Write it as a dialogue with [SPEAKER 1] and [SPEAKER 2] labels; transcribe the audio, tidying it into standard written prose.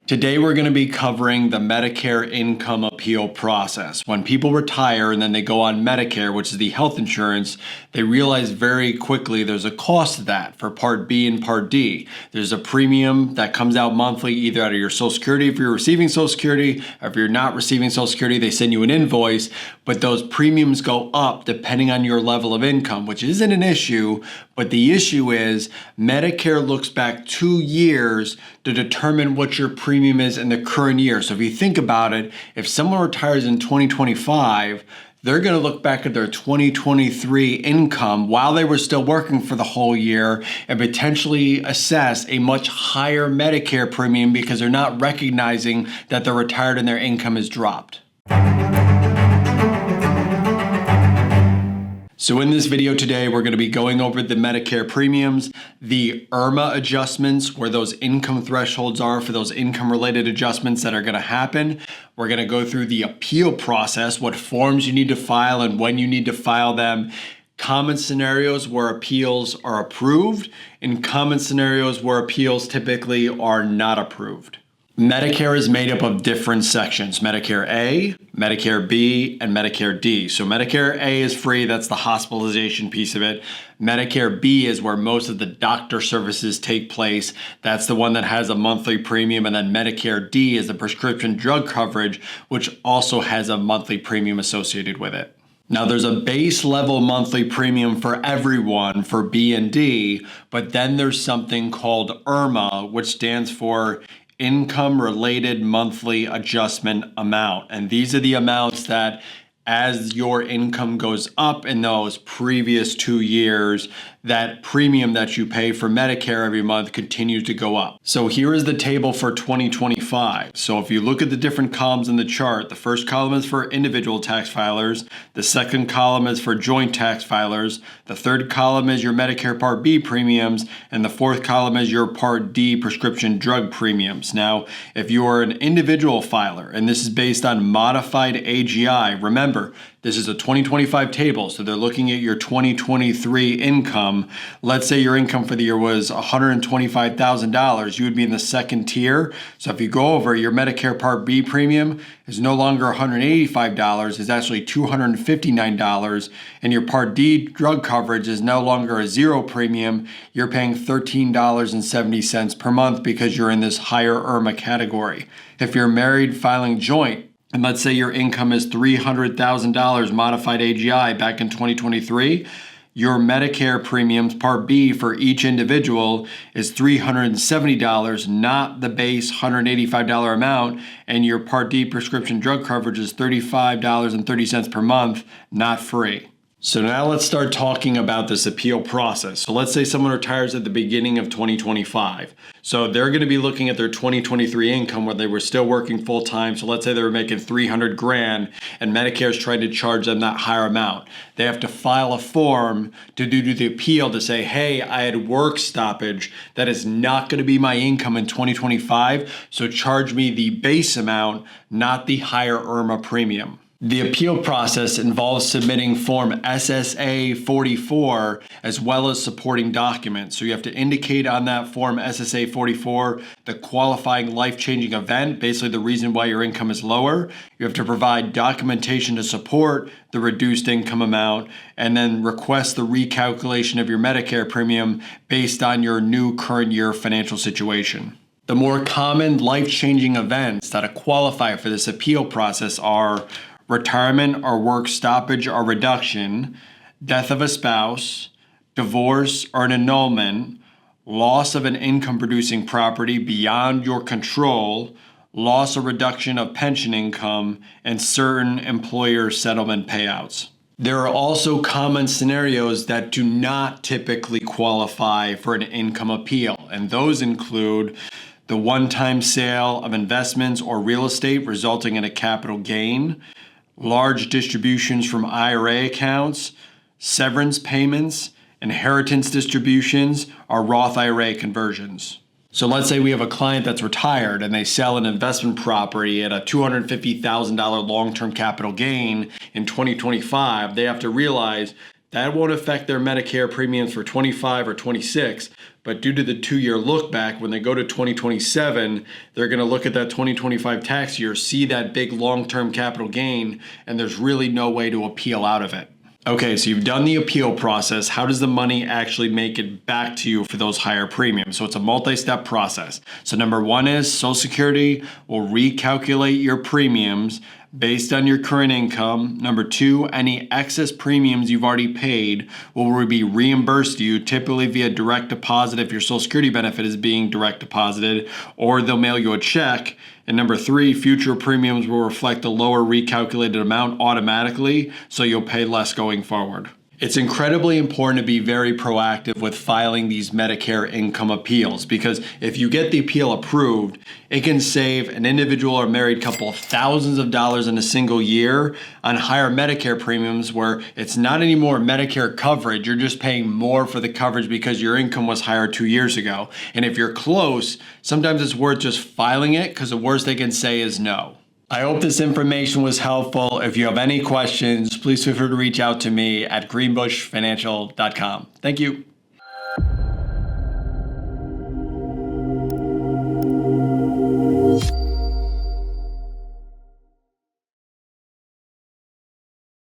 [SPEAKER 1] Today we're going to be covering the Medicare income appeal process. When people retire and then they go on Medicare, which is the health insurance, they realize very quickly there's a cost to that for Part B and Part D. There's a premium that comes out monthly either out of your Social Security if you're receiving Social Security, or if you're not receiving Social Security, they send you an invoice, but those premiums go up depending on your level of income, which isn't an issue, but the issue is Medicare looks back 2 years to determine what your premium is in the current year. So if you think about it, if someone retires in 2025, they're going to look back at their 2023 income while they were still working for the whole year and potentially assess a much higher Medicare premium because they're not recognizing that they're retired and their income has dropped. So in this video today, we're going to be going over the Medicare premiums, the IRMAA adjustments, where those income thresholds are for those income-related adjustments that are going to happen. We're going to go through the appeal process, what forms you need to file and when you need to file them, common scenarios where appeals are approved, and common scenarios where appeals typically are not approved. Medicare is made up of different sections, Medicare A, Medicare B, and Medicare D. So Medicare A is free, that's the hospitalization piece of it. Medicare B is where most of the doctor services take place. That's the one that has a monthly premium. And then Medicare D is the prescription drug coverage, which also has a monthly premium associated with it. Now there's a base level monthly premium for everyone for B and D, but then there's something called IRMAA, which stands for income-related monthly adjustment amount. And these are the amounts that as your income goes up in those previous 2 years, that premium that you pay for Medicare every month continues to go up. So here is the table for 2025. So if you look at the different columns in the chart, the first column is for individual tax filers, the second column is for joint tax filers, the third column is your Medicare Part B premiums, and the fourth column is your Part D prescription drug premiums. Now, if you are an individual filer, and this is based on modified AGI, remember, this is a 2025 table, so they're looking at your 2023 income. Let's say your income for the year was $125,000. You would be in the second tier. So if you go over, your Medicare Part B premium is no longer $185, it's actually $259. And your Part D drug coverage is no longer a zero premium. You're paying $13.70 per month because you're in this higher IRMAA category. If you're married filing joint, and let's say your income is $300,000 modified AGI back in 2023, your Medicare premiums Part B for each individual is $370, not the base $185 amount, and your Part D prescription drug coverage is $35.30 per month, not free. So now let's start talking about this appeal process. So let's say someone retires at the beginning of 2025. So they're going to be looking at their 2023 income when they were still working full time. So let's say they were making $300 grand and Medicare is trying to charge them that higher amount. They have to file a form to do the appeal to say, hey, I had work stoppage. That is not going to be my income in 2025. So charge me the base amount, not the higher IRMAA premium. The appeal process involves submitting Form SSA-44 as well as supporting documents. So you have to indicate on that Form SSA-44 the qualifying life-changing event, basically the reason why your income is lower. You have to provide documentation to support the reduced income amount, and then request the recalculation of your Medicare premium based on your new current year financial situation. The more common life-changing events that qualify for this appeal process are retirement or work stoppage or reduction, death of a spouse, divorce or an annulment, loss of an income-producing property beyond your control, loss or reduction of pension income, and certain employer settlement payouts. There are also common scenarios that do not typically qualify for an income appeal, and those include the one-time sale of investments or real estate resulting in a capital gain, large distributions from IRA accounts, severance payments, inheritance distributions, or Roth IRA conversions. So let's say we have a client that's retired and they sell an investment property at a $250,000 long-term capital gain in 2025. They have to realize That won't affect their Medicare premiums for 25 or 26, but due to the 2-year look back, when they go to 2027, they're going to look at that 2025 tax year, see that big long-term capital gain, and there's really no way to appeal out of it. Okay, so you've done the appeal process. How does the money actually make it back to you for those higher premiums? So it's a multi-step process. So number one is Social Security will recalculate your premiums based on your current income. Number two, any excess premiums you've already paid will be reimbursed to you, typically via direct deposit if your Social Security benefit is being direct deposited, or they'll mail you a check. And number three, future premiums will reflect a lower recalculated amount automatically, so you'll pay less going forward. It's incredibly important to be very proactive with filing these Medicare income appeals, because if you get the appeal approved, it can save an individual or married couple thousands of dollars in a single year on higher Medicare premiums, where it's not anymore Medicare coverage. You're just paying more for the coverage because your income was higher 2 years ago. And if you're close, sometimes it's worth just filing it, because the worst they can say is no. I hope this information was helpful. If you have any questions, please feel free to reach out to me at greenbushfinancial.com. Thank you.